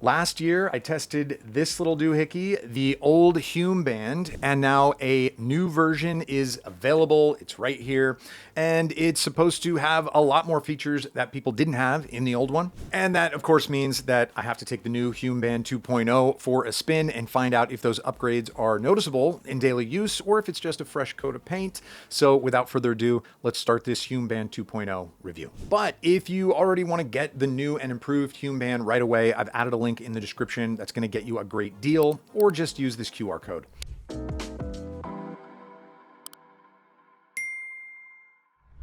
Last year, I tested this little doohickey, the old Hume Band, and now a new version is available. It's right here, and it's supposed to have a lot more features that people didn't have in the old one. And that, of course, means that I have to take the new Hume Band 2.0 for a spin and find out if those upgrades are noticeable in daily use or if it's just a fresh coat of paint. So without further ado, let's start this Hume Band 2.0 review. But if you already want to get the new and improved Hume Band right away, I've added a link in the description that's going to get you a great deal, or just use this QR code.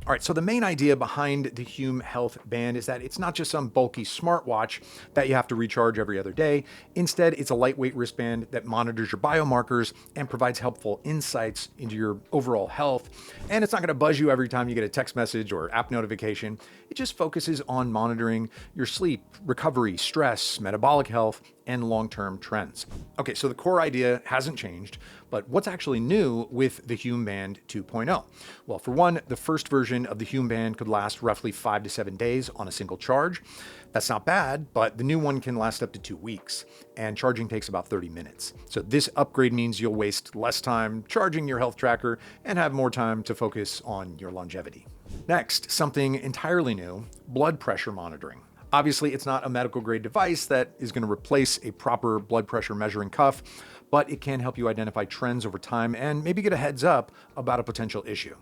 All right, so the main idea behind the Hume Health Band is that it's not just some bulky smartwatch that you have to recharge every other day. Instead, it's a lightweight wristband that monitors your biomarkers and provides helpful insights into your overall health. And it's not going to buzz you every time you get a text message or app notification. It just focuses on monitoring your sleep, recovery, stress, metabolic health, and long-term trends. Okay, so the core idea hasn't changed, but what's actually new with the Hume Band 2.0? Well, for one, the first version of the Hume Band could last roughly 5 to 7 days on a single charge. That's not bad, but the new one can last up to 2 weeks, and charging takes about 30 minutes. So this upgrade means you'll waste less time charging your health tracker and have more time to focus on your longevity. Next, something entirely new, blood pressure monitoring. Obviously, it's not a medical grade device that is going to replace a proper blood pressure measuring cuff, but it can help you identify trends over time and maybe get a heads up about a potential issue.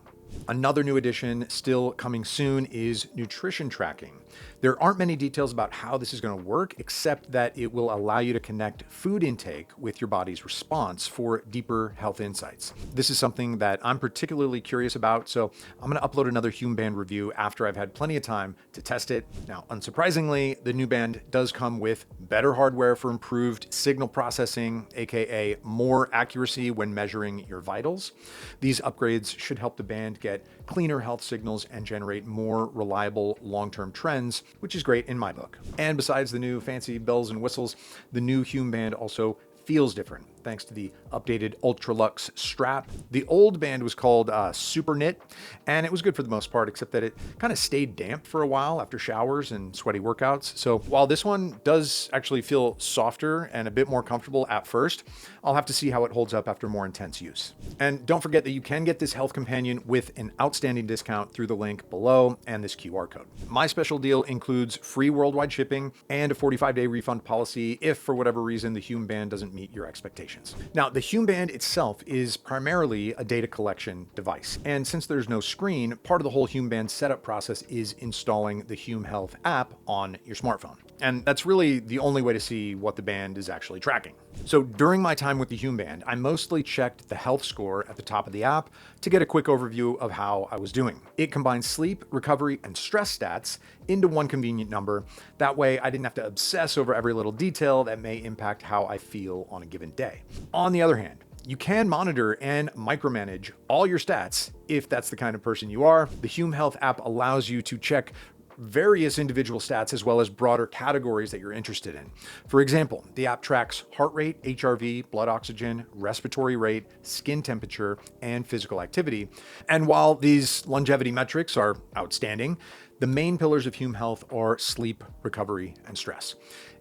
Another new addition still coming soon is nutrition tracking. There aren't many details about how this is going to work, except that it will allow you to connect food intake with your body's response for deeper health insights. This is something that I'm particularly curious about, so I'm going to upload another Hume Band review after I've had plenty of time to test it. Now, unsurprisingly, the new band does come with better hardware for improved signal processing, aka more accuracy when measuring your vitals. These upgrades should help the band get cleaner health signals and generate more reliable long-term trends, which is great in my book. And besides the new fancy bells and whistles, the new Hume Band also feels different thanks to the updated Ultralux strap. The old band was called Super Knit, and it was good for the most part, except that it kind of stayed damp for a while after showers and sweaty workouts. So while this one does actually feel softer and a bit more comfortable at first, I'll have to see how it holds up after more intense use. And don't forget that you can get this health companion with an outstanding discount through the link below and this QR code. My special deal includes free worldwide shipping and a 45-day refund policy if for whatever reason the Hume Band doesn't meet your expectations. Now, the Hume Band itself is primarily a data collection device. And since there's no screen, part of the whole Hume Band setup process is installing the Hume Health app on your smartphone. And that's really the only way to see what the band is actually tracking. So during my time with the Hume Band, I mostly checked the health score at the top of the app to get a quick overview of how I was doing. It combines sleep, recovery, and stress stats into one convenient number. That way I didn't have to obsess over every little detail that may impact how I feel on a given day. On the other hand, you can monitor and micromanage all your stats if that's the kind of person you are. The Hume Health app allows you to check various individual stats as well as broader categories that you're interested in. For example, the app tracks heart rate, HRV, blood oxygen, respiratory rate, skin temperature, and physical activity. And while these longevity metrics are outstanding, the main pillars of Hume Health are sleep, recovery, and stress.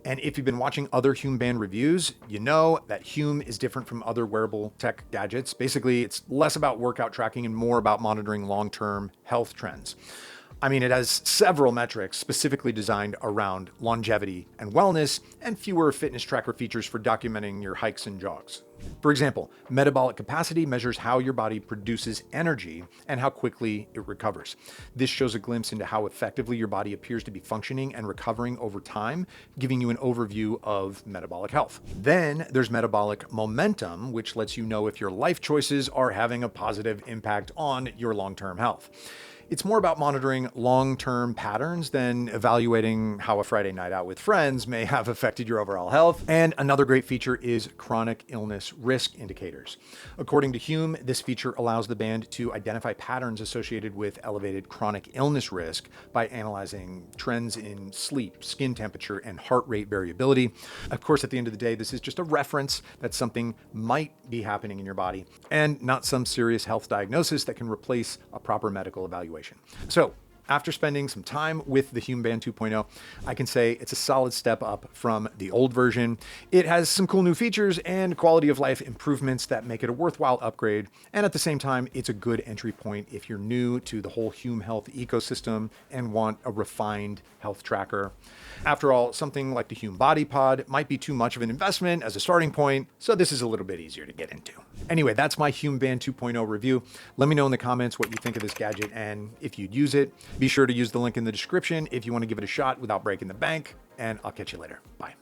And if you've been watching other Hume Band reviews, you know that Hume is different from other wearable tech gadgets. Basically, it's less about workout tracking and more about monitoring long-term health trends. I mean, it has several metrics specifically designed around longevity and wellness, and fewer fitness tracker features for documenting your hikes and jogs. For example, metabolic capacity measures how your body produces energy and how quickly it recovers. This shows a glimpse into how effectively your body appears to be functioning and recovering over time, giving you an overview of metabolic health. Then there's metabolic momentum, which lets you know if your life choices are having a positive impact on your long-term health. It's more about monitoring long-term patterns than evaluating how a Friday night out with friends may have affected your overall health. And another great feature is chronic illness risk indicators. According to Hume, this feature allows the band to identify patterns associated with elevated chronic illness risk by analyzing trends in sleep, skin temperature, and heart rate variability. Of course, at the end of the day, this is just a reference that something might be happening in your body and not some serious health diagnosis that can replace a proper medical evaluation. So After spending some time with the Hume Band 2.0, I can say it's a solid step up from the old version. It has some cool new features and quality of life improvements that make it a worthwhile upgrade. And at the same time, it's a good entry point if you're new to the whole Hume Health ecosystem and want a refined health tracker. After all, something like the Hume Body Pod might be too much of an investment as a starting point, so this is a little bit easier to get into. Anyway, that's my Hume Band 2.0 review. Let me know in the comments what you think of this gadget and if you'd use it. Be sure to use the link in the description if you want to give it a shot without breaking the bank, and I'll catch you later. Bye.